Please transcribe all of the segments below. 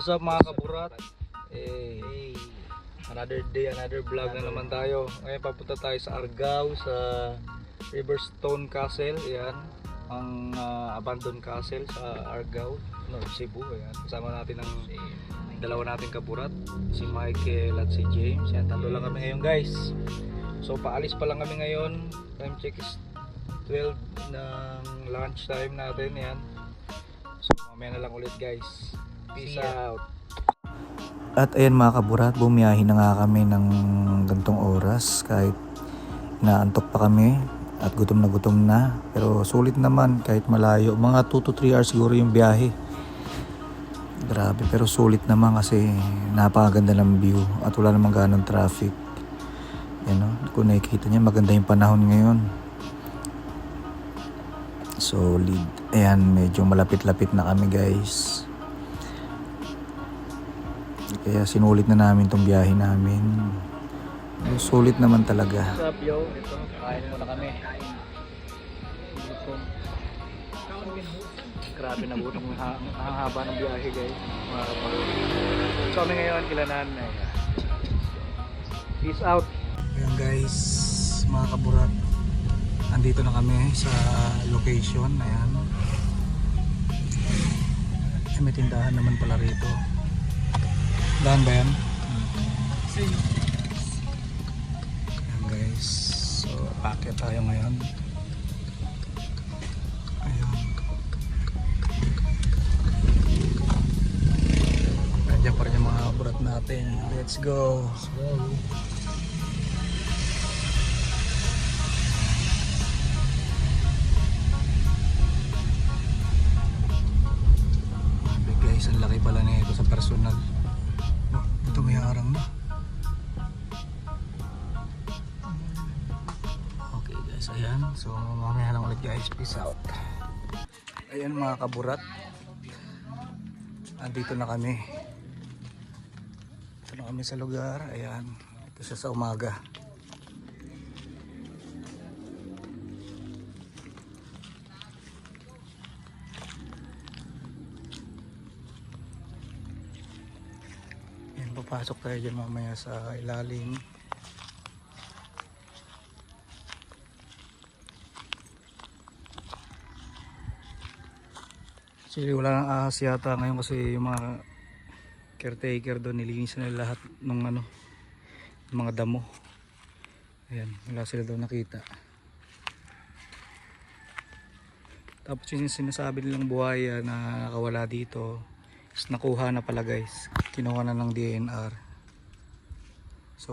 What's up mga kaburat? Another day, another vlog na naman tayo. Ngayon papunta tayo sa Argao, sa Riverstone Castle. Ayan, ang abandoned castle sa Argao, Cebu. Ayan, kasama natin ang dalawa nating kaburat, si Michael at si James. Ayan, tatlo lang kami ngayon guys. So paalis pa lang kami ngayon. Time check is 12 ng lunch time natin. Ayan. So mamaya na lang ulit guys. Peace out. At ayan mga kaburat, bumiyahe na nga kami ng gantong oras kahit inaantok pa kami at gutom na. Pero sulit naman kahit malayo. Mga 2 to 3 hours siguro yung biyahe. Grabe, pero sulit naman kasi napakaganda ng view at wala namang ganong traffic. Yan o, kung nakikita niya maganda yung panahon ngayon. Solid. Ayan, medyo malapit-lapit na kami guys. Kaya sinulit na namin tong biyahe namin. Sulit naman talaga. What's up yo? Ito, kain muna kami. Grabe na butong ang haba ng biyahe guys. So kami ngayon kilanan. Peace out. Ayan guys, mga kaburat. Andito na kami sa location. Ayan. May tindahan naman pala rito. Dahan ba yan? Ayan guys. So, packet tayo ngayon. Ayan. Nandiyan pa rin yung mga kaburat natin. Let's go. Guys, ang laki pala nito sa personal. Ito may harang na. Okay guys, ayan. So mamaya lang ulit guys. Peace out. Ayan mga kaburat. Andito na kami. Ito na kami sa lugar. Ayan. Ito siya sa umaga. Papasok tayo dyan mamaya sa ilalim. Actually wala nang ahas yata ngayon kasi yung mga caretaker doon nilinis na lahat ng mga damo. Ayan, wala sila doon nakita. Tapos yung sinasabi nilang buhaya na nakawala dito is nakuha na pala guys, kinuha na ng DNR. So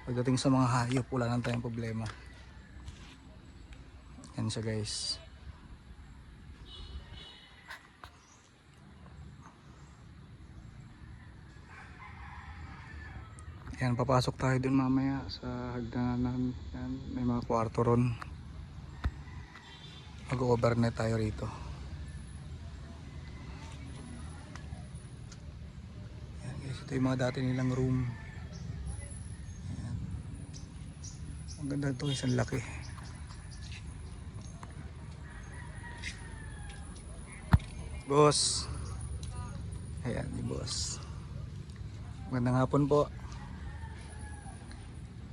pagdating sa mga hayop wala nang tayong problema. Yan siya guys. Yan, papasok tayo dun mamaya sa hagdanan. Yan, may mga kwarto ron. Mag-overnight tayo rito. Ito yung mga dati nilang room. Ayan. Ang ganda ito, isang laki. Boss. Ayan, ni boss. Magandang hapon po.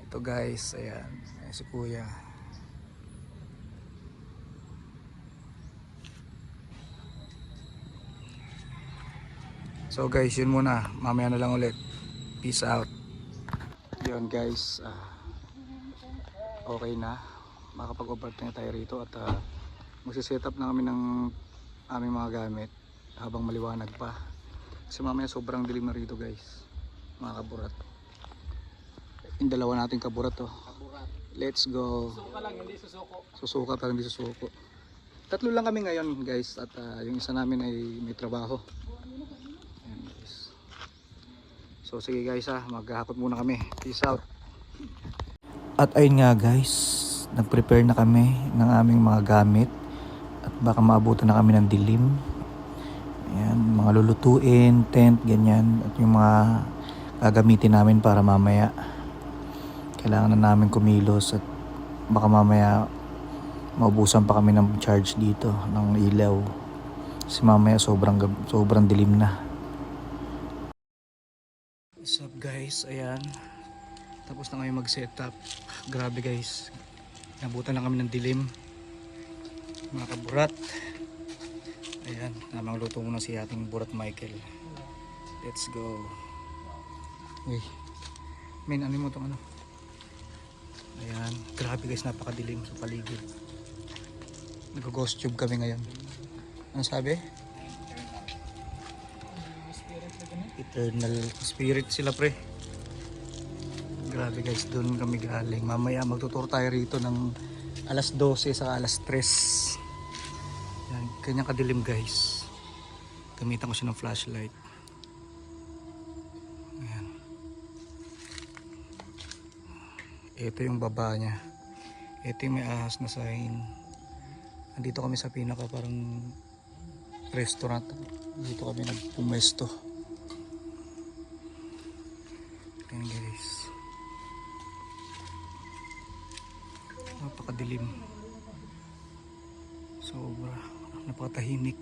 Ito guys, ayan. Ayan si kuya. So guys, yun muna. Mamaya na lang ulit. Peace out. Yun guys. Okay na. Makapag-overnight tayo rito at magsiset up na kami ng aming mga gamit habang maliwanag pa. Kasi mamaya sobrang dilim na rito guys. Mga kaburat. Yung dalawa nating kaburat to. Let's go. Susuka lang, hindi susuko. Susuka pa, hindi susuko. Tatlo lang kami ngayon guys. At yung isa namin ay may trabaho. So sige guys maghahakot muna kami. Peace out. At ayun nga guys, nag-prepare na kami ng aming mga gamit at baka maabutan na kami ng dilim. Ayan, mga lulutuin, tent, ganyan at yung mga gagamitin namin para mamaya. Kailangan na namin kumilos at baka mamaya maubusan pa kami ng charge dito ng ilaw. Kasi mamaya sobrang dilim na. What's up guys, ayan. Tapos na ngayon mag-setup. Grabe guys. Nabutan lang kami ng dilim. Mga kaburat. Ayan, namang luto muna si ating burat Michael. Let's go. Uy. Men, ano mo itong ano? Ayan, grabe guys, napakadilim sa paligid. Nag-ghost tube kami ngayon. Ano sabi? Eternal spirit sila pre. Grabe guys, doon kami galing. Mamaya magtutur tayo rito ng alas 12 sa alas 3. Yan, kanyang kadilim guys. Gamitan ko siya ng flashlight. Ayan. Ito yung baba niya. Ito yung may ahas na sign. Nandito kami sa pinaka parang restaurant. Dito kami nagpumesto. Ayan guys, napakadilim, sobra, napakatahimik.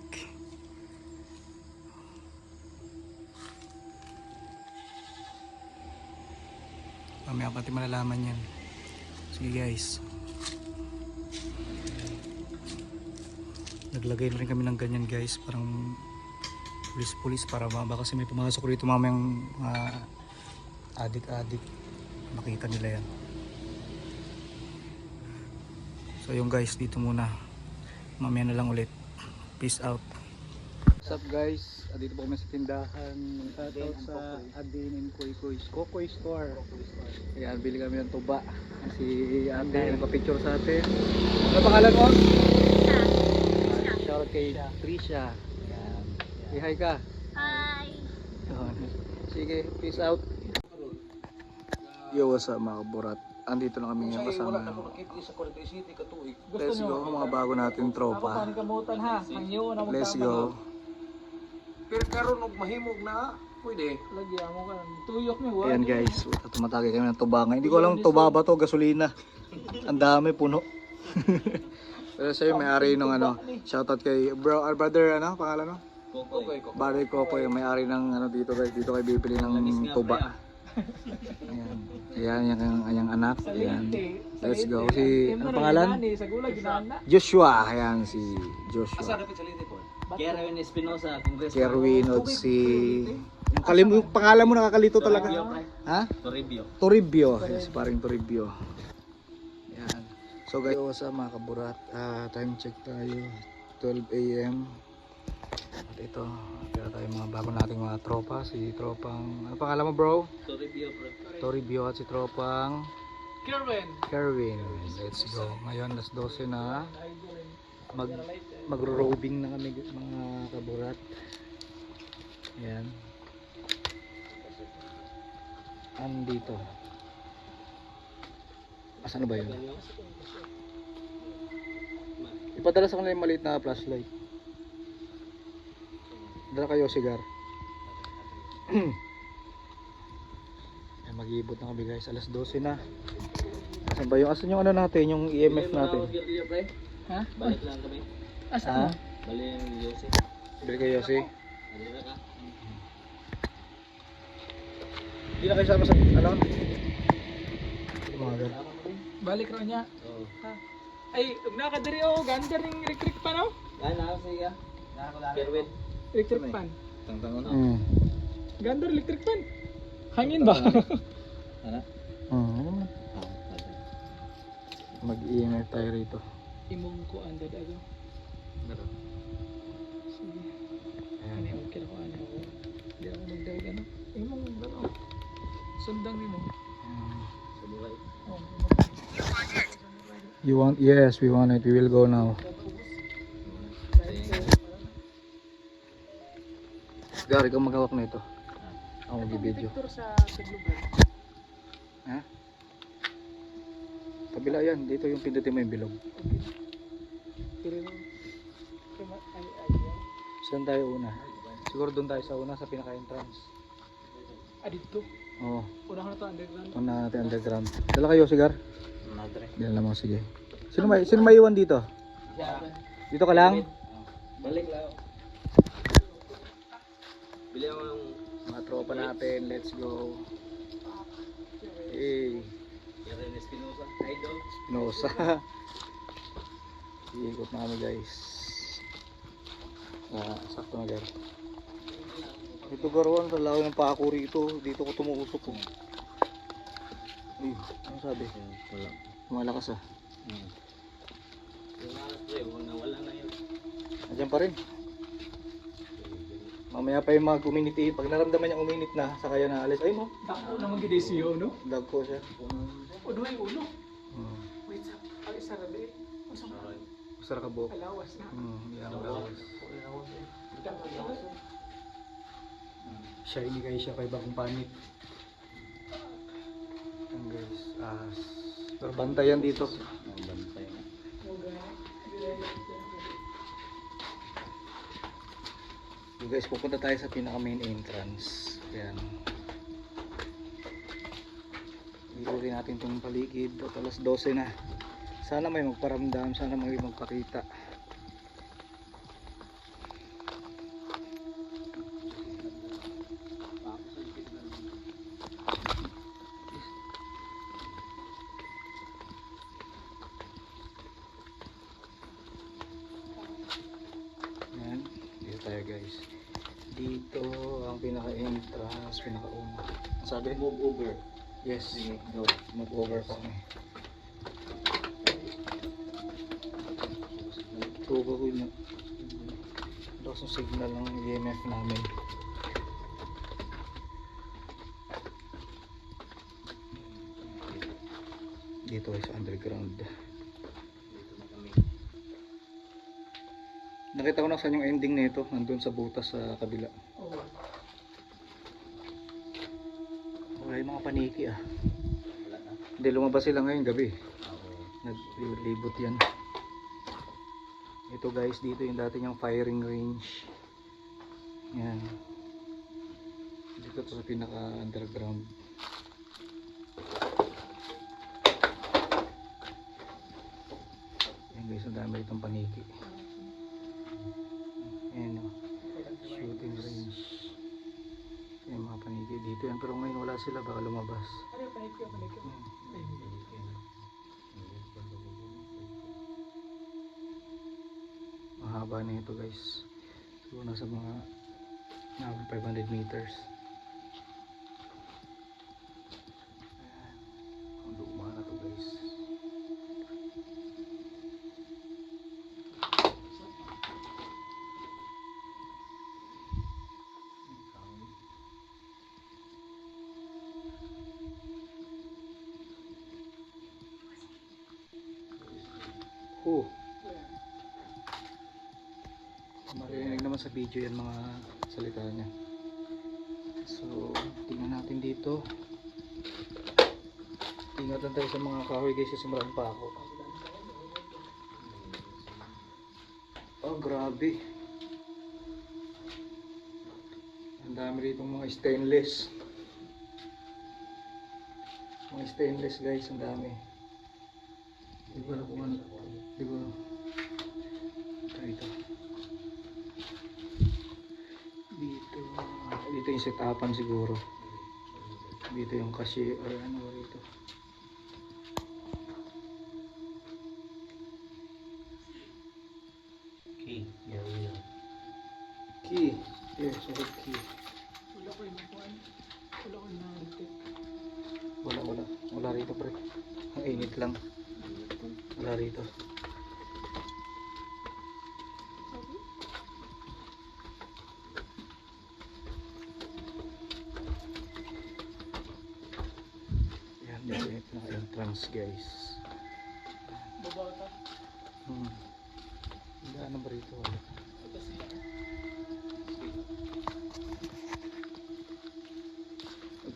Mamaya pati malalaman yan. Sige guys, naglagay na rin kami ng ganyan guys, parang pulis para baka kasi may pumasok rito mamayang adik-adik, makita nila yan. So yung guys, dito muna, mamaya na lang ulit. Peace out. What's up guys, dito po kami sa tindahan. Shout out sa Adin and Kokoy Store. Ayan, bili kami ng tuba. Si ate nagpa-picture sa atin. Ano pangalan mo? Shout out kay Trisha. Ayan. Say hi ka. Hi! Sige, peace out. Yo, what's up mga kaburat? Andito lang kami ngayon kasama. Let's go mga bago natin tropa. Let's go. Pero karon og mahimog na, pwede. Lagyan mo ka ng tuyok niyo. Ayan guys, tumatagay kami ng tuba ngayon. Hindi ko alam tuba ba to, gasolina. Ang dami, puno. Pero sa'yo may-ari ng ano, shoutout kay brother, ano, pangalan mo? Brother Kokoy, yung may-ari ng ano dito guys. Dito kayo bibili ng tuba. Ayan, yung anak. Ayan. Let's go. Si, ano pangalan? Joshua. Ayan, si Joshua. Kerwin Espinosa, Congress. Kerwin o si... Yung pangalan mo nakakalito talaga. Ha? Toribio. Toribio. Yes, paring Toribio. Ayan. So guys, what's up mga kaburat? Time check tayo. 12 AM. At ito, kaya tayo mga bago nating mga tropa. Si tropang, ano pangalan mo bro? Toribio, bro. Toribio at si tropang Kerwin. Let's go. Ngayon, alas 12 na. Magro-robing na kami mga kaburat. Ayan. Andito. Asan na ba yun? Ipadala sa kanila yung maliit na flashlight. Dala kayo sigar. Mag-iibot na kami guys, alas 12 na. Asan ba yung, asan yung ano natin, yung EMF natin? Ha? Balik lang kami. Asa mo? Balik yung Yossi. Bili kayo si? Balik ka. Hindi na kayo sama sa, ano? Mga Balik raw niya. Oo. Ay, nakadiri o, ganda ring electric pan o. Gana ako siya. Kerwin. Electric pan. Tangtang ano? Ganda electric pan. Hangin ba? Ano? Mag-EMF tayo rito. Imong ko andad ako. Sige. Ano yung okay ako ano ako. Hindi ako magdawag ano. Imong ano. Sundang nimo. Samurai. Oh. You want? Yes, we want it. We will go now. Gary, ikaw maghawak na ito. Ako mag-video. Picture sa lugar. Ha? Kabila yan. Dito yung pindutin mo yung bilog. Pero Saan tayo una? Siguro doon tayo sa una, sa pinaka-entrance. dito. Oo. Una ko na to underground. Una natin underground. Dala kayo, sigar? Madre. Dala mo, sige. Sino may iwan dito? Dito ka lang? Balik lang. Bili ako ng Mga tropa natin. Let's go. Hey. Espinosa. Iikot na kami guys. Sakto na guys. Ito garuan, sa laki ng pako rito. Dito ko tumuusok ko. Uy, ano sabi? Malakas ah. Nandiyan pa rin. Mamaya pa yung mga community. Pag naramdaman niya uminit na, saka yan naalis. Ay mo. Dako naman gid siyo no. Dagko siya. Uno ay uno. Wait sa ay sarabi. Usang Masarap ka buhok. alawas na. Yan lawas. Shiny guys siya kay bagong panit. Yan guys. Pero bantayan dito. So guys, pupunta tayo sa pinaka main entrance. Yan. Ikutin natin itong paligid. At alas 12 na. Sana may magparamdam. Sana may magpakita. Yan. Dito tayo guys. Dito ang pinaka-entrance. Pinaka-una. Sabi? Move over. Yes. Go. Move over pa kami. Tubo ko yun. Lakas ng signal ng EMF namin. Dito ay sa underground. Nakita ko na saan yung ending nito. Nandun sa butas sa kabila. Wala yung mga paniki ah. Hindi, lumabas sila ngayon gabi. Naglibot yan. Ito guys, dito yung dati niyang firing range. Yan. Dito to sa pinaka underground. Yan guys, ang dami itong paniki. Yan o. Shooting range. Yan mga paniki dito yan. Pero ngayon wala sila, baka lumabas. Ano paniki? Mahaba na ito guys. So nasa mga 500 meters. Ang luma na to guys. Marinig naman sa video yan mga salita niya. So tingnan natin dito. Ingatan tayo sa mga kahoy guys kasi marami pa ako. Oh grabe. Ang dami rito mga stainless. Mga stainless guys, ang dami. Di ko alam kung ano. Di ko alam. Ito. Dito yung setapan siguro. Dito yung cashier or ano rito. Key. Key. Yes, key. Wala ko yung kuan. Wala ko na retake. Wala rito pre. Ang init lang. Wala rito. Yan, dito yung entrance guys. Babaw ta. Hindi ano ba rito? Wala. Ito sila.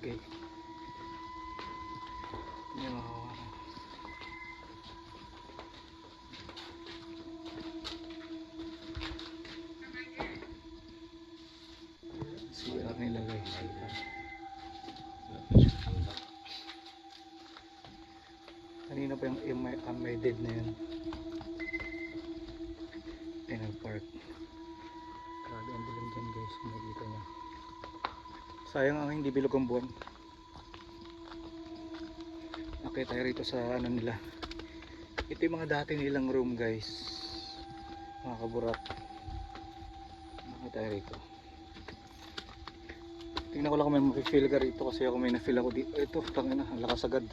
Okay. Yan mga sira nila guys. Kanina pa yung may dead na yun. Park. Grabe ang dilim dyan guys, kung nakikita nyo. Sayang ang hindi bilog ang buwan. Okay, tayo rito sa ano nila. Ito yung mga dati nilang room guys. Mga kaburat. Okay, tayo rito. Tingnan ko lang kung may mapifeel ka rito kasi ako may na-feel ako dito. Ito, tangina, ang lakas agad.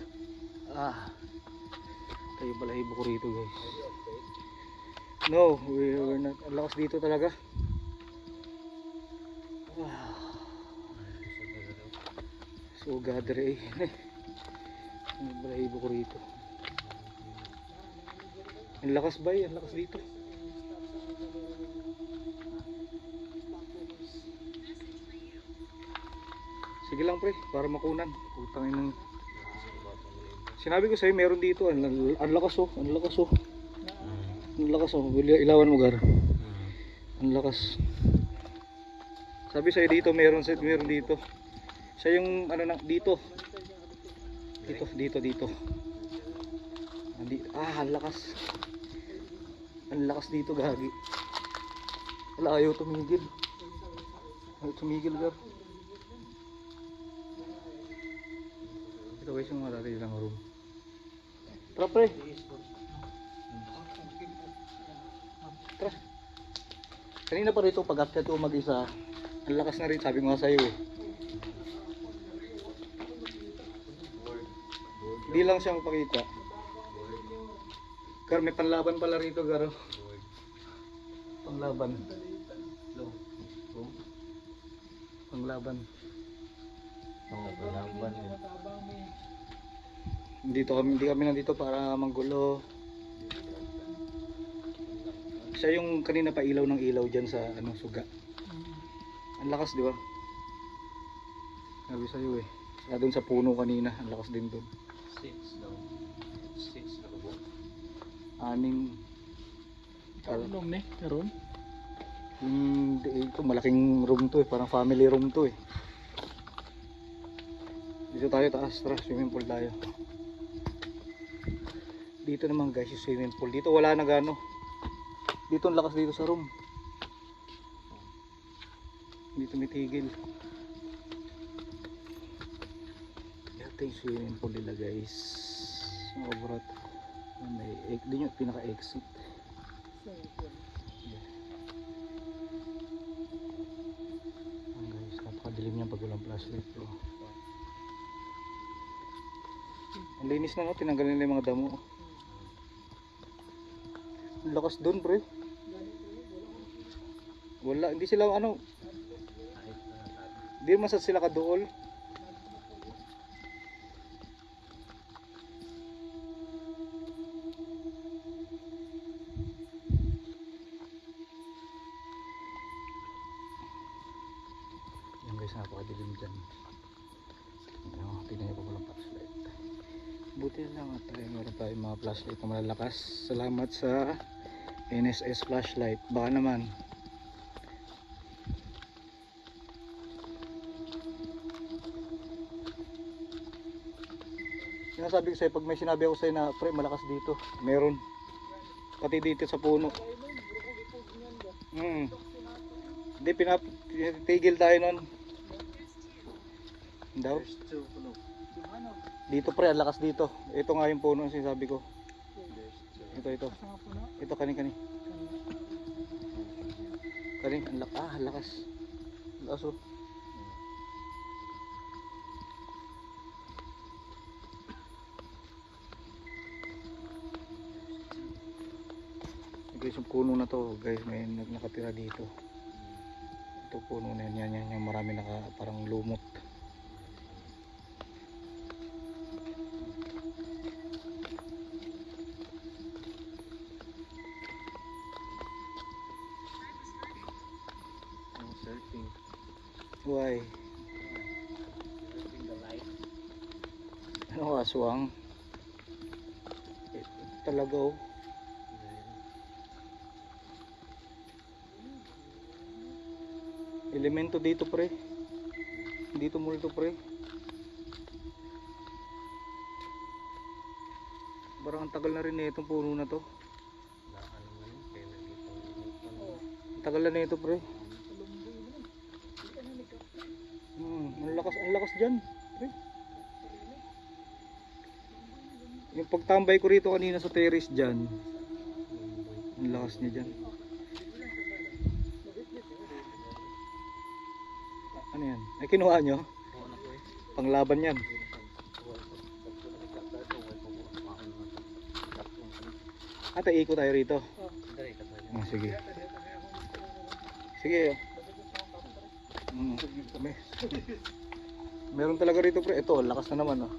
Tayo balahibo ko rito guys. No, we're not. Ang lakas dito talaga. So gather eh. Ang balahibo ko rito. Ang lakas ba eh, ang lakas dito. Sige lang pre, para makunan. Putangin ng... Sinabi ko sa'yo, meron dito. Ang lakas oh, ang lakas oh. Ang lakas oh, ilawan mo gar. Ang lakas. Sabi sa'yo dito, meron dito. Siya yung ano na, dito. Dito. Ang lakas. Ang lakas dito, gagi. Wala, ayaw tumigil. Ayaw tumigil gar. Ito guys yung mga dati lang room. Tara pre. Tara. Kanina pa rito pag akyat ko mag-isa. Ang lakas na rin, sabi ko nga sa'yo eh. Hindi lang siya mapakita. Gar, may panlaban pala rito, Garo. Panglaban. Panglaban. Hindi kami nandito para manggulo. Siya yung kanina pa ilaw ng ilaw diyan sa ano suga. Ang lakas, di ba? Sabi sa'yo eh. Saka doon sa puno kanina, ang lakas din doon. 6 daw. 6 na ba? 6. Karon ne, karon. Ito malaking room to eh, parang family room to eh. Dito tayo taas, tara, swimming pool tayo. Dito naman guys yung swimming pool. Dito wala na gano. Dito ang lakas dito sa room. Dito tumitigil. Ito yung swimming pool nila guys. Mga brat. Din yung pinaka-exit. Guys, napakadilim niya pag walang flashlight to. Ang linis na no, tinanggal nila yung mga damo. Ang lakas dun pre. Wala, hindi sila ano. Hindi naman sila kadool. Yan guys, napakadilim dyan. Tingnan nyo pa walang flashlight. Buti na lang at meron tayong mga flashlight na malalakas. Salamat sa NSS flashlight. Baka naman sinasabi ko sa'yo, pag may sinabi ako sa'yo na pre malakas dito, meron. Pati dito sa puno. Hindi, pinatigil tayo nun daw. Dito pre, ang lakas dito. Ito nga yung puno sinasabi ko. Ito. Ito kani. Ang lakas. Lakas oh. Guys, yung puno na to, guys, may nakatira dito. Ito puno na yan, yung marami parang lumot. Surfing. Why? Surfing the light. Ano aswang? Talaga oh. Elemento dito pre. Dito multo pre. Parang ang tagal na rin itong puno na to. Ang tagal na ito pre. Ang lakas dyan. Eh. Yung pagtambay ko rito kanina sa terrace dyan, ang lakas niya dyan. Ano yan? Ay kinuha nyo? Panglaban yan. Ata iko tayo rito. Ah, sige. Sige. Kami. Meron talaga rito pre. Ito, lakas na naman oh.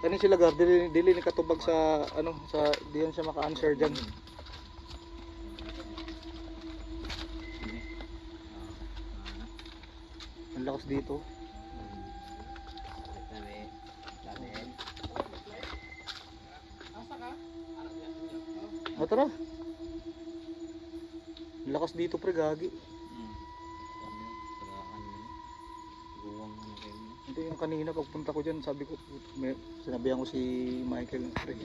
Kanin sila gar, dili ni katubag sa ano, sa diyan siya maka-answer diyan. Ang lakas dito. Tara. Ang lakas dito pre, gagi. Ito yung kanina pagpunta ko dyan, sabi ko, sinabihan ko si Michael pre.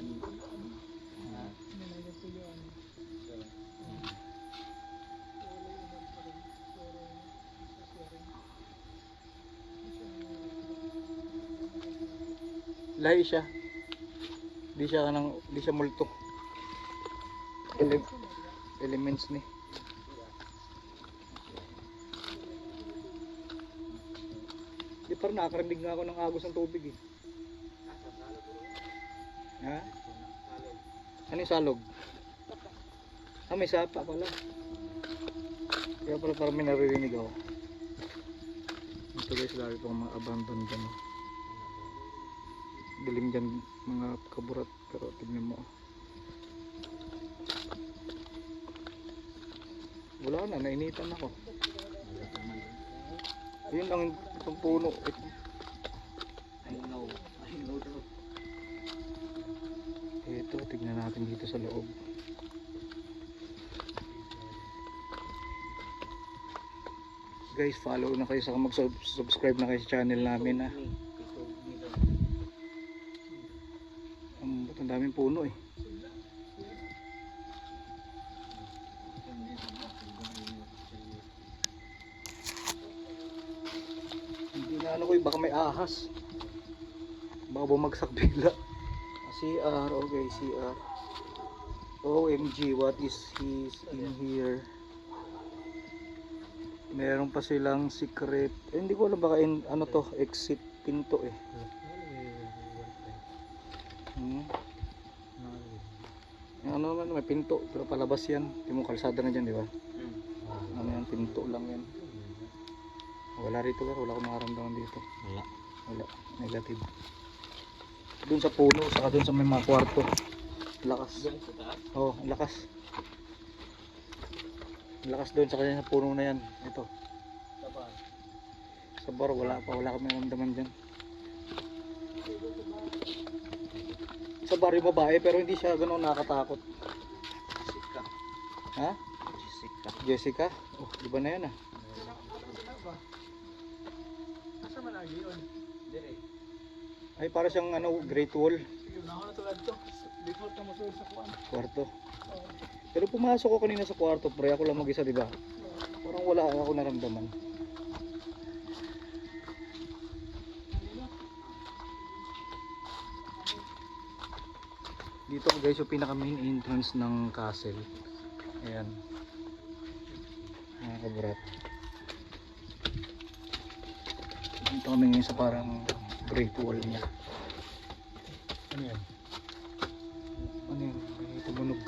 Lahi siya. Di siya multo. Elements ni. Di parang nakakarinig nga ako ng agos ng tubig eh. Ha? Ano yung salog? Ah, may sapa pala. Kaya pala parang may naririnig ako. Ito guys, lagi itong mga abandoned dyan. Dilim dyan mga kaburat, pero tignan mo. Wala na, nainitan ako. Yun lang itong puno. Ito, tignan natin dito sa loob. Guys, follow na kayo, saka mag-subscribe na kayo sa channel namin ha. Ang daming puno eh. Hindi na ano ko baka may ahas. Baka bumagsak bigla. CR, okay, CR. OMG, what is his in here? Meron pa silang secret. Eh, hindi ko alam baka ano to, exit pinto eh. Yung ano naman, may pinto, pero palabas yan. Yung mo kalsada na dyan, di ba? Ano yan, pinto lang yan. Wala rito, wala akong makaramdaman dito. Wala, negative. Doon sa puno, saka doon sa may mga kwarto. Lakas. Oo, lakas. Lakas doon sa kanya sa puno na yan. Ito. Sa bar, wala kami maramdaman dyan. Sa bar yung babae, pero hindi siya ganoon nakakatakot. Jessica. Ha? Jessica? Oh, di ba na yan ah? Ay, para siyang ano, Great Wall. Kwarto. Pero pumasok ko kanina sa kwarto, pre, ako lang mag-isa, di ba? Parang wala ako naramdaman. Dito guys, yung pinaka main entrance ng castle. Ayan. Mga kaburat. Dito kami ngayon sa parang Great Wall niya. Ano yan? Ano yan? May tumunog.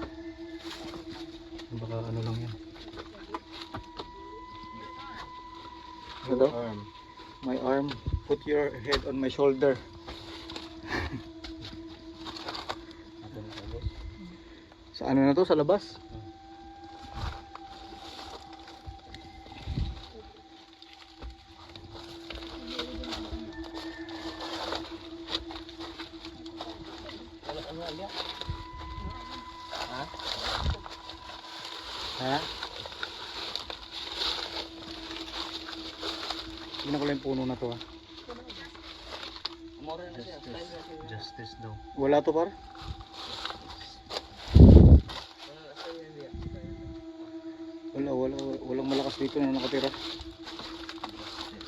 Baka ano lang yan. Ano daw? My arm. Put your head on my shoulder. Sa ano na to? Sa labas? Ha? Tingnan ko lang yung puno na to ha. Justice daw. Wala to par? Wala. walang malakas dito na nakatira.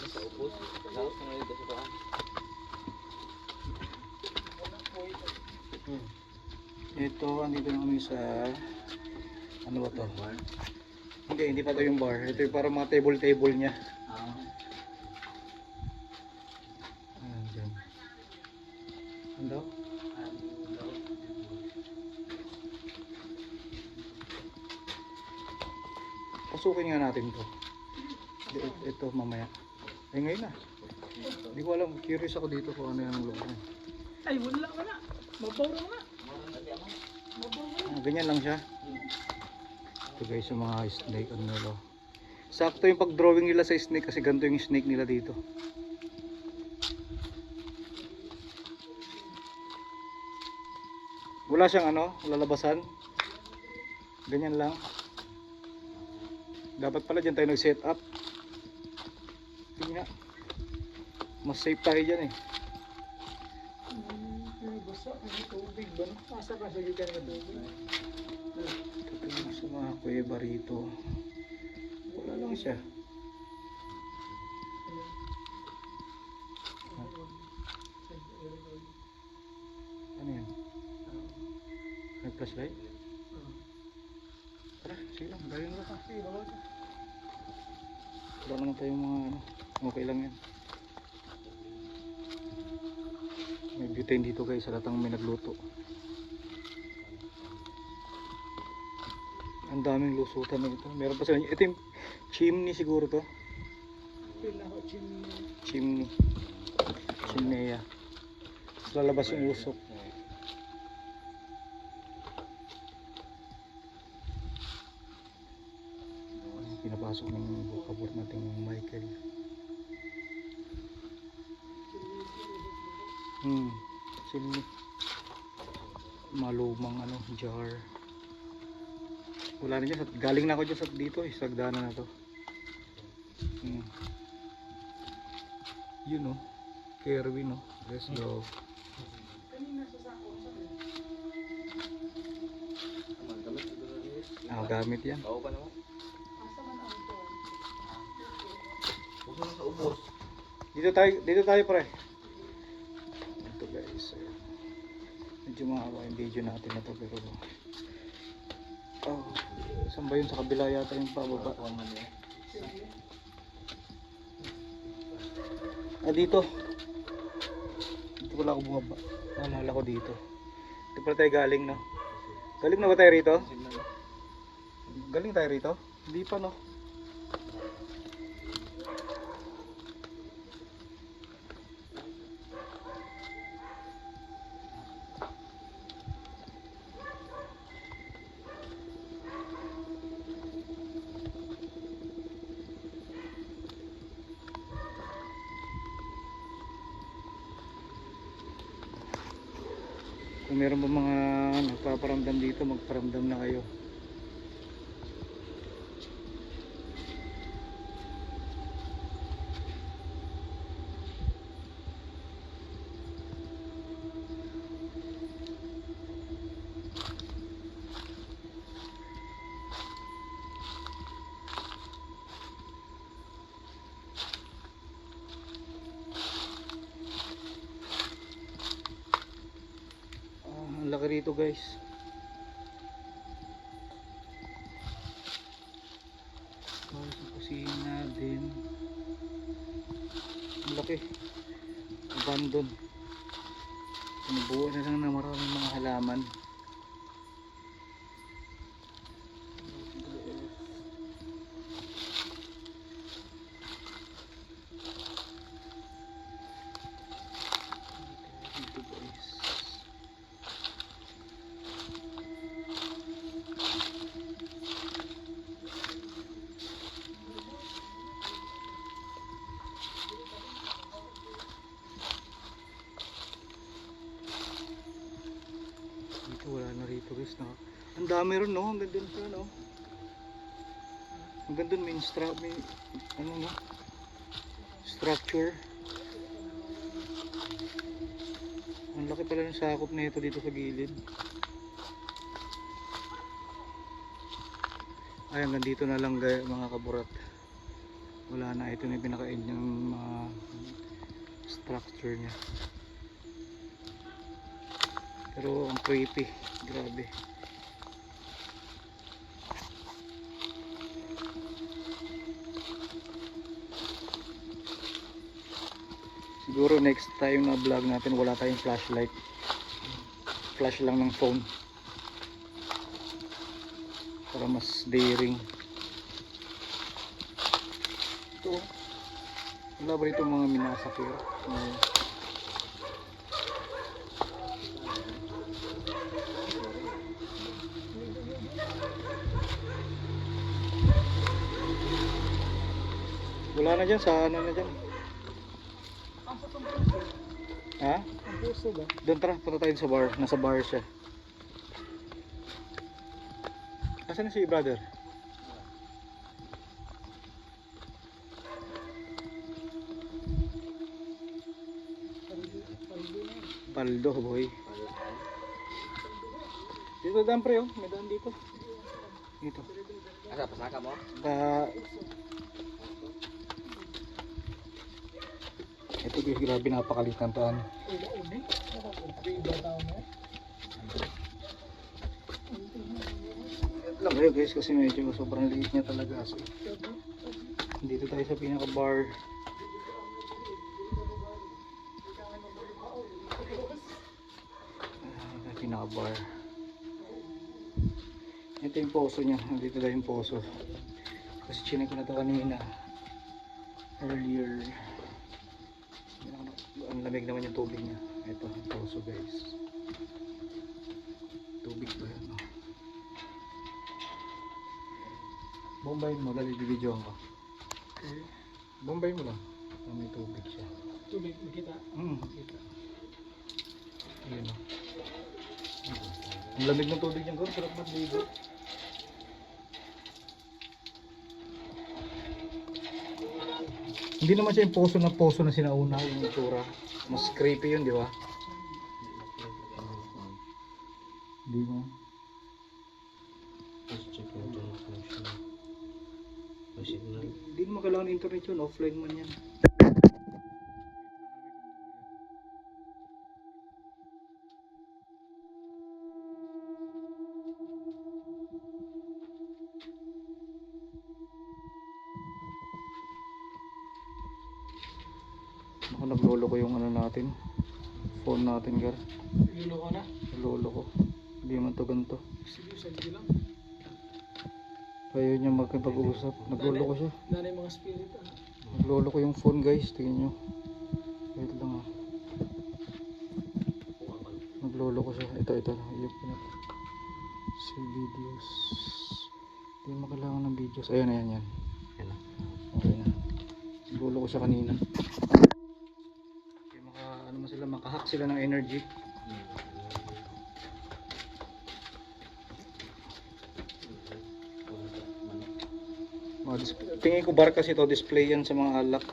Sa upos. Laos na ngayon sa paan. Ito, andito na kami sa ano ba to? Hindi pa to yung bar. Ito yung parang mga table niya. Ayan dyan. Ano? Pasukin nga natin to. Ito mamaya. Eh ngayon na. Hindi ko alam. Curious ako dito kung ano yung loob niya. Ay, wala. Mabaw na. Ganyan lang siya. Ito guys yung mga snake ano nila. Sakto yung pag-drawing nila sa snake kasi ganito yung snake nila dito. Wala siyang ano, lalabasan. Ganyan lang. Dapat pala dyan tayo nag-set up. Hindi nga. Mas safe tayo dyan eh. Basta, may tubig ba? Asa ka sa gitan ng tubig? Ito yung sa mga kuweba rito. Wala lang siya. Ano yan? May flashlight? Tara, sige lang. Galing lang ka. Sige, bawal ka. Wala naman tayong mga ano. Okay lang yan. May butane dito guys. Halatang may nagluto. Ang daming lusutan na ito. Meron pa sila. Ito yung chimney siguro to. Pila ko, Chimney. Chimneya. Lalabas yung usok. Pinapasok ng kabut natin yung Michael. Chimney. Malumang ano, jar. Wala na dyan. Galing na ako dyan sa dito eh. Sa hagdanan na to. Yun oh. Kerwin oh. Let's go. Gamit yan. Bawa pa naman. Huwag na sa ubos. Dito tayo pre. Ito guys. Medyo mahaba yung video natin na to pero saan ba yun? Sa kabila yata yung pababa. Dito. Dito pala ako bumaba. Naalala ko dito. Dito pala tayo galing no. Galing na ba tayo rito? Galing tayo rito? Hindi pa no. Kung meron ba mga nagpaparamdam dito, magparamdam na kayo. Ang laki rito guys. Sa kusina din. Ang laki. Abandon. Sinubuan na lang na maraming mga halaman. Dito guys. Dito wala na rito guys na. Ang dami ron no, hanggang dun pa no. Hanggang dun may ano no, structure. Ang laki pala ng sakop na ito dito sa gilid. Ay, hanggang dito na lang mga kaburat. Wala na, ito na yung pinaka-end ng mga structure niya. Pero ang creepy, grabe. Siguro next time na vlog natin wala tayong flashlight. Flash lang ng phone. Para mas daring. Ito. Wala ba rito mga minasakir? Wala na dyan, sa ano na dyan. Ha? Ang puso ba? Doon tara, punta tayo sa bar. Nasa bar siya. Asan na si brother? Paldo boy. Dito daan pre oh, may daan dito. Dito. Asa, pasaka mo? Ito guys, grabe napakalit ng taan. Lang kayo guys kasi medyo sobrang liit niya talaga. So, dito tayo sa pinaka bar. Pinaka bar. Ito yung poso niya. Dito tayo yung poso. Kasi chinek ko na ito kanina. Earlier. Ang lamig naman yung tubig niya. Ito, poso guys. Tubig ba yan? Oh. Bombayin mo, dali bibidyoan ko. Bombayin mo lang. May tubig siya. Tubig, makita. Kita. Ayun o. Ang lamig ng tubig niyan ko, sarap magligo. Hindi naman siya yung poso na sinauna yung itsura. Mas creepy yun, di ba? Hindi mo. Hindi naman kailangan internet yun, offline man yan. Baka naglolo ko yung ano natin, phone natin gar. Lulo ko na. Naglolo ko. Hindi man to ganito. Sige, sige lang. Ayaw niya makipag-usap. Naglolo ko siya. Nanay mga spirit. Naglolo ko yung phone guys. Tingnan nyo. Wait lang ah. Naglolo ko siya. Ito. Yung pinag... See videos. Hindi mo kailangan ng videos. Ayan. Yan. Okay na. Naglolo ko siya kanina. Makahack sila ng energy. Tingin ko bar kasi ito, display yan sa mga alak.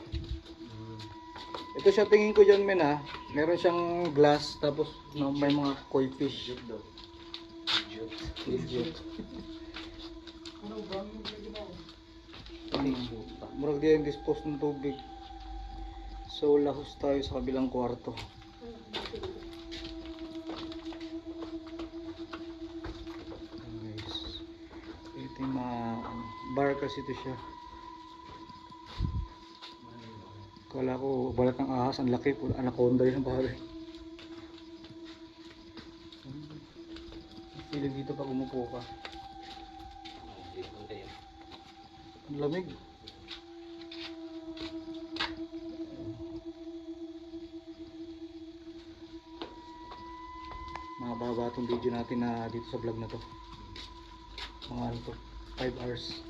Ito siya tingin ko dyan men ha. Meron siyang glass tapos may mga koi fish. Legit. Murag di yung dispose ng tubig. So lahos tayo sa kabilang kwarto. Guys, ito yung mga bar kasi ito siya. Kala ko balat ng ahas, ang laki po, anaconda yun pare. Feeling dito pag umupo ka. Ang lamig. Mahaba itong video natin na dito sa vlog na to. Mga ano to, 5 hours.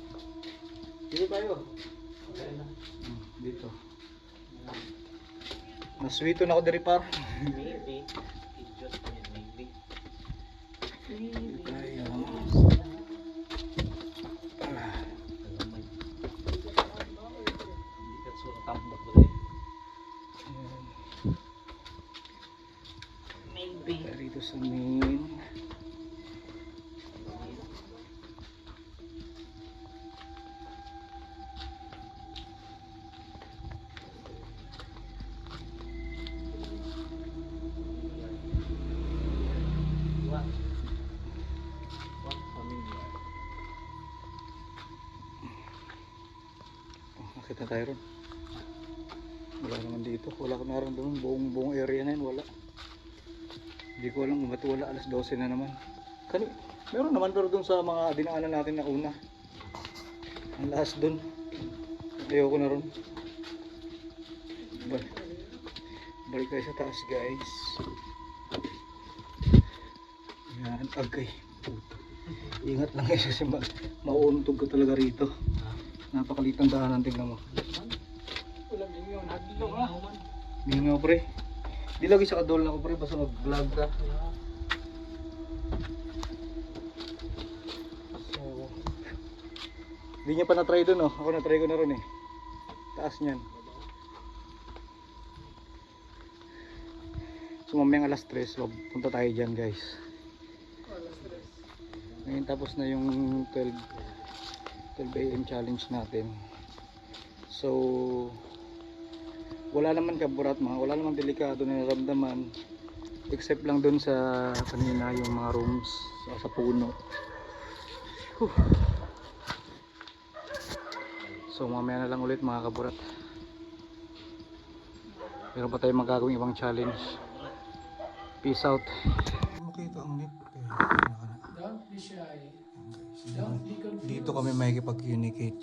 Dito tayo. Dito. Naswito na ako dari par. Maybe. Idiot pa yan, maybe. Dito tayo. Hindi ka sura tambak ba rin? Maybe. Dito sa main. na tayo ron. Wala naman dito. Wala ko naramdaman. Buong area na yun. Wala. Hindi ko alam kung ba't wala. Alas 12 na naman. Meron naman pero dun sa mga dinaanan natin na una. Ang last dun. Ayoko na ron. Balik tayo sa taas guys. Yan. Agay. Ingat lang guys kasi mauuntog ka talaga rito. Napakalitang daanan. Tingnan mo. Wala mingaw. Nagdito ka. Mingaw pre. Di lagi sa kadol na ako pre. Basta mag-vlog ka. So, hindi niya pa na-try dun oh. Ako na-try ko na ron eh. Taas niyan. So mamayang alas 3 punta tayo dyan guys. Ngayon tapos na yung 12 AM challenge natin. So wala naman kaburat mga, wala naman delikado na naramdaman except lang dun sa kanina yung mga rooms sa puno. Whew. So mamaya na lang ulit mga kaburat. Meron pa tayong magagawing ibang challenge. Peace out. Makita ang net. Don't be shy. Don't be confused. Dito kami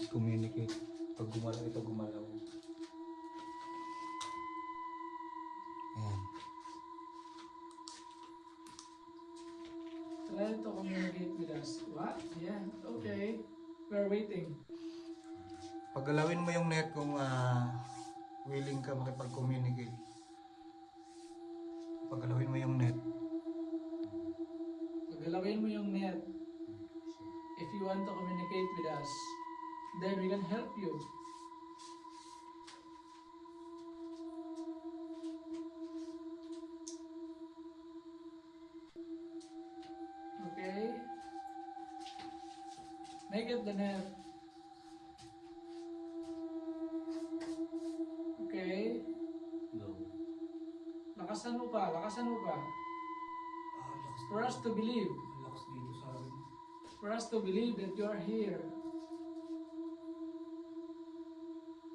communicate. Pag gumalaw ito, gumalaw. Ayan. Try to communicate with us. What? Yeah, okay. We're waiting. Paggalawin mo yung net kung willing ka makipag-communicate. Paggalawin mo yung net. Pagalawin mo yung net. If you want to communicate with us, then we can help you. Okay? Make it the net. Okay? Lakasan mo pa, lakasan mo pa. For us to believe. Lakas dito sa akin. For us to believe that you are here.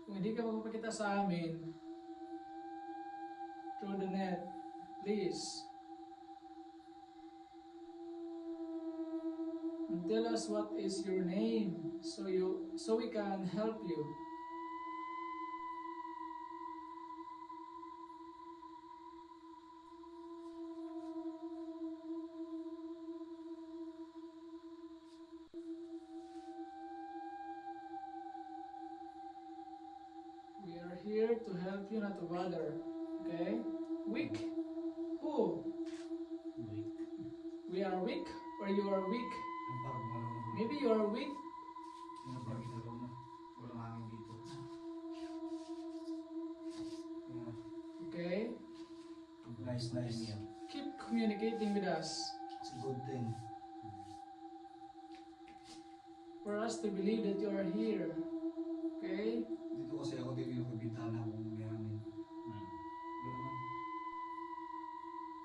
Kung hindi ka magpapakita sa amin through the net, please tell us what is your name so we can help you. We are here to help you, not to bother. Okay? Weak? Who? Weak. We are weak or you are weak? Ang parang gumalaw na. Maybe you are weak. Yung parang gumalaw na. Walang hangin dito. Yeah. Okay? Nice. Keep communicating with us It's a good thing. for us to believe that you are here. Okay? Dito kasi ako dito yung bintana kung may hangin. Gano'n.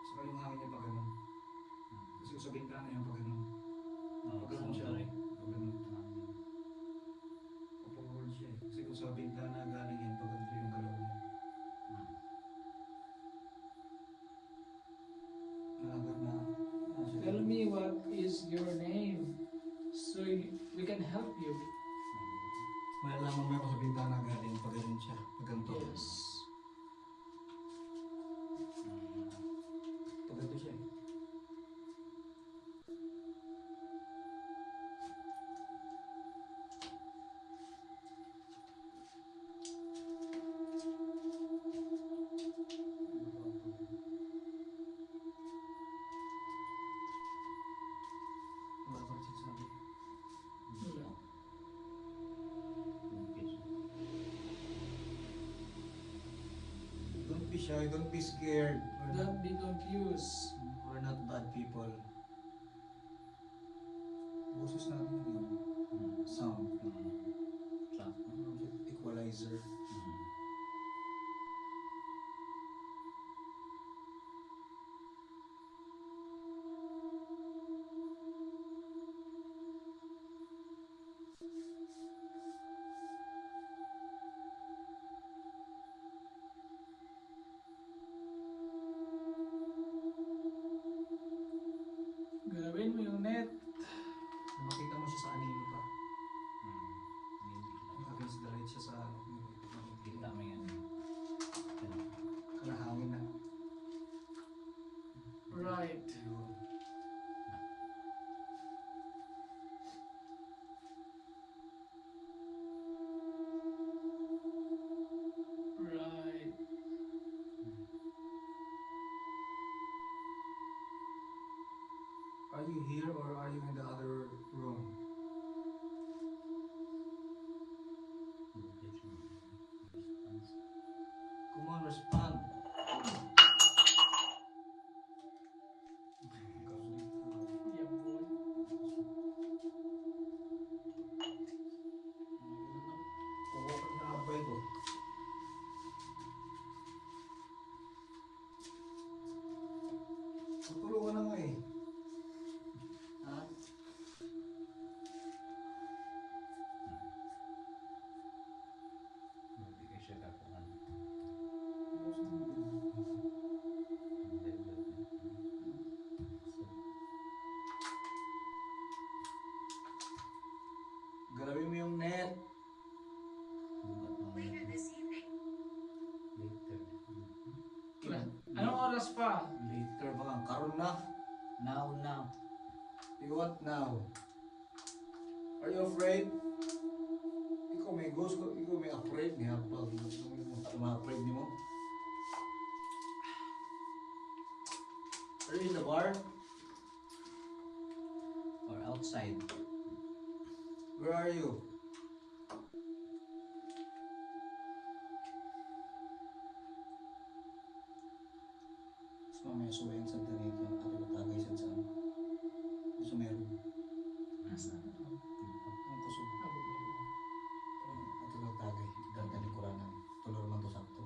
Saka yung hangin niya pa gano'n. Kasi sa bintana yung pa gano'n. Pag gano'n siya. Pag gano'n. Pag-forward siya eh. Kasi kung sa bintana galing yan, pag ganito yung galaw niya. Nalagat na. Tell me what is your name so we can help you. Malalaman mo ako sa bintana galing pag ganun siya. Pag ganito. Yes. Pag ganito siya eh. Wala pa rin sinasabi. Wala. Don't be shy, don't be scared. Don't be confused. We're not bad people. Boses natin yun. Sound. Equalizer. Are you here or are you in the other room? Come on, respond. Yeah, boy. Hawakan na abay ko. Tutulungan na nga eh. Ha? Galawin mo yung net. Anong oras pa? Later ba kang karon na? Now. You want now? Are you afraid? Ikaw may ghost ko, ikaw may afraid niya pag ma-afraid ni mo. Are you in the bar? Or outside. Where are you? Mas mamaya suwayan sa ganito at ilatagay sa ano. Sa meron. Nasa Ang kusog. abo. At ilatagay. Dandan ni Kuranan. Tulor man to sakto.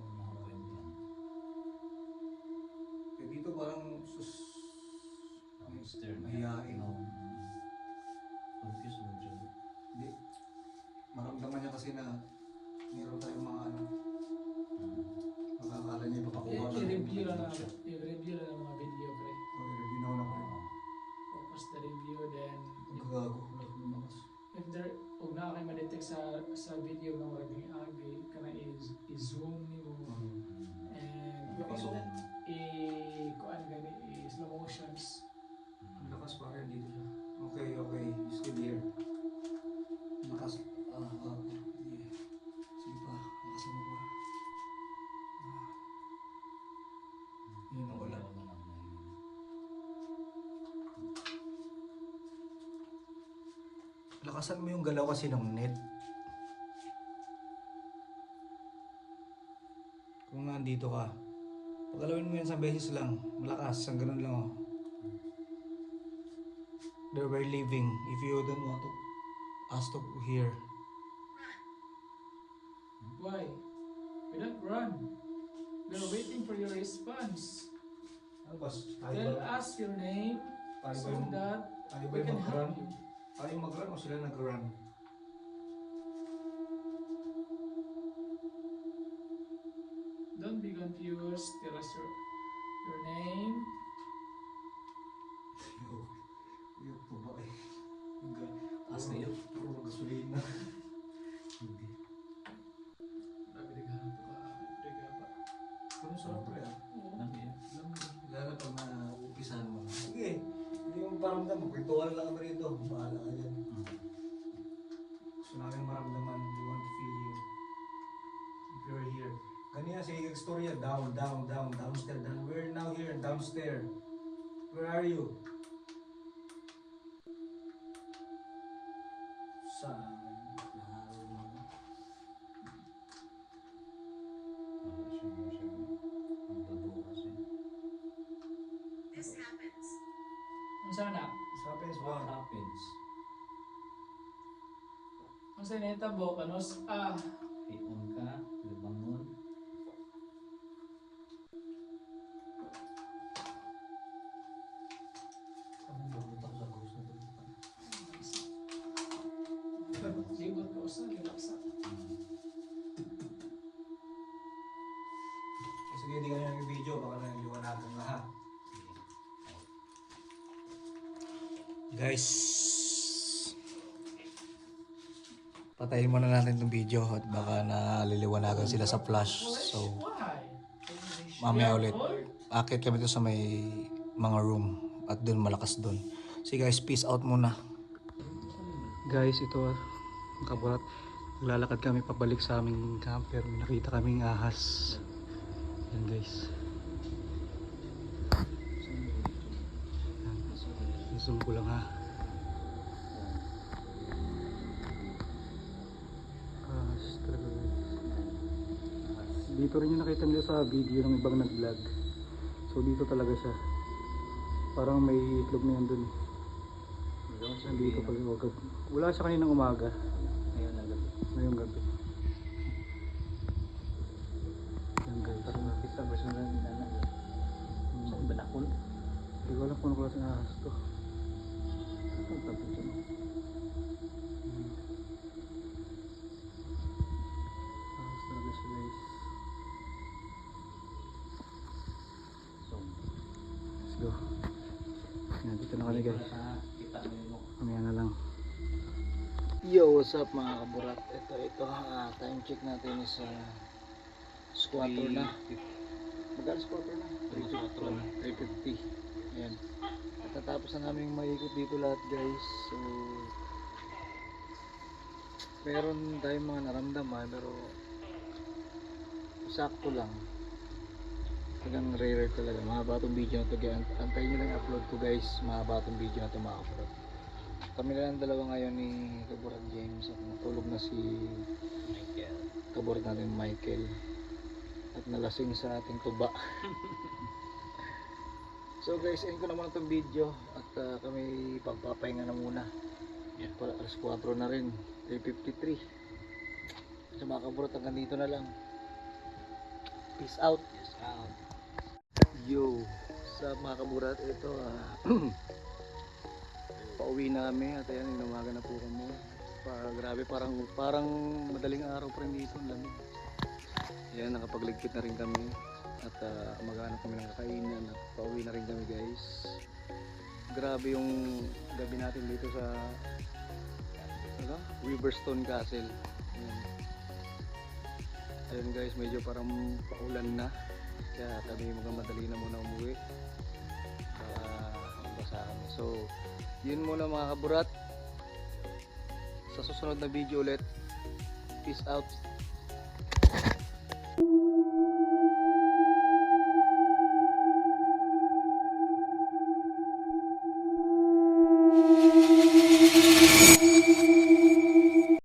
Eh dito parang Downstairs. mahihain. Confused mo dyan. Hindi. Maramdaman niya kasi na meron tayong mga ano. Makakala niya ipapakuha na. I-review na ng mga video, pre. I-review na ako na pre. Focus the review, then Ang gagago. Lumakas. if there kung na kayo ma-detect sa video na maging agi kana i-zoom nimo and kuan gani slow motions. Ang lakas pa rin dito siya. Okay. Still here. Lakas. Yeah. Sige pa. Lakasan mo pa. Yun ang wala. Lakasan mo yung galaw kasi ng net. Kung nandito ka, pagalawin mo yan sa beses lang. Malakas, ang ganun lang oh. They were leaving. If you don't want to us to hear. Why? We don't run. We're waiting for your response. Ano ba? Tell us your name so that Tayo ba we yung can mag-run? help you. Tayo mag-run o sila nag-run? Don't be confused. Tell us your name. Yung po ba eh. Taas kayo? Puro gasolina. Hindi. Sabi naghanap ka. Diga ba? Pero sarap pre ah. Oo. Ano yun? Lalo pag na-upisahan mo. Sige. Hindi mo paramdam. Magkwentuhan lang kami rito. Bahala ka dyan. Gusto namin maramdaman. We want to feel you. If you're here. Kanina sa istorya, downstairs. We're now here, downstairs. Where are you? Saan? Ang sana? What happens What ba? happens? Ang sana itabo kanos Hit-on ka, lubangon. Anong babutak sa gusto na libot ko sa gilaksa. Sige, hindi ka na nag-video. Baka na niliwanagan lahat. Guys, patayin muna natin itong video at baka naliliwanagan sila sa flash. So, Why? mamaya ulit. Akit kami to sa may mga room at doon malakas doon. So guys, peace out muna. Guys, ito kaburat. Naglalakad kami pabalik sa aming camper. May nakita kaming ahas. Yan guys. Yan. Zoom ko lang ha. Talaga guys. Dito rin yung nakita nila sa video ng ibang nag-vlog. So dito talaga siya. Parang may itlog na yan dun. Dito pala yung gabi. Wala siya kaninang umaga. Ngayong gabi. Yan guys. Kita bersama dengan anak. Sa banakon. Hindi ko alam kung ano klaseng ahas to. Ang tapos yun. Ahas talaga siya guys. So, Let's go. Yan, dito na kami guys. kita mo. Mamaya na lang. Yo, what's up mga kaburat? Ito, time check natin is squatter na. Magkano squatter na? 350. Ayan. At natapos na namin maikot dito lahat guys. So, meron tayong mga naramdaman pero sakto lang. Talagang rare talaga. Mahaba itong video na ito. Antayin nyo lang yung upload ko guys. Mahaba itong video na ito mga kaburat. Kami lang dalawa ngayon ni Kaburat James at natulog na si Michael. kaburat natin Michael at nalasing sa ating tuba. So guys, end ko naman itong video at kami pagpapahinga na muna. Yeah. Para alas 4 na rin, 3:53. So mga kaburat, hanggang dito na lang. Peace out. Yes, out. Yo, sa mga kaburat, ito pauwi namin at ayan, inumaga na po kami. Grabe, parang madaling araw pa rin dito, ang lamig. Ayan, nakapagligpit na rin kami at maghanap kami ng kakainan at pauwi na rin kami guys. Grabe yung gabi natin dito sa Riverstone Castle. Ayan. Ayun guys, medyo parang paulan na kaya kami magmamadali na muna umuwi para magbasa kami. So yun muna mga kaburat, sa susunod na video ulit. Peace out.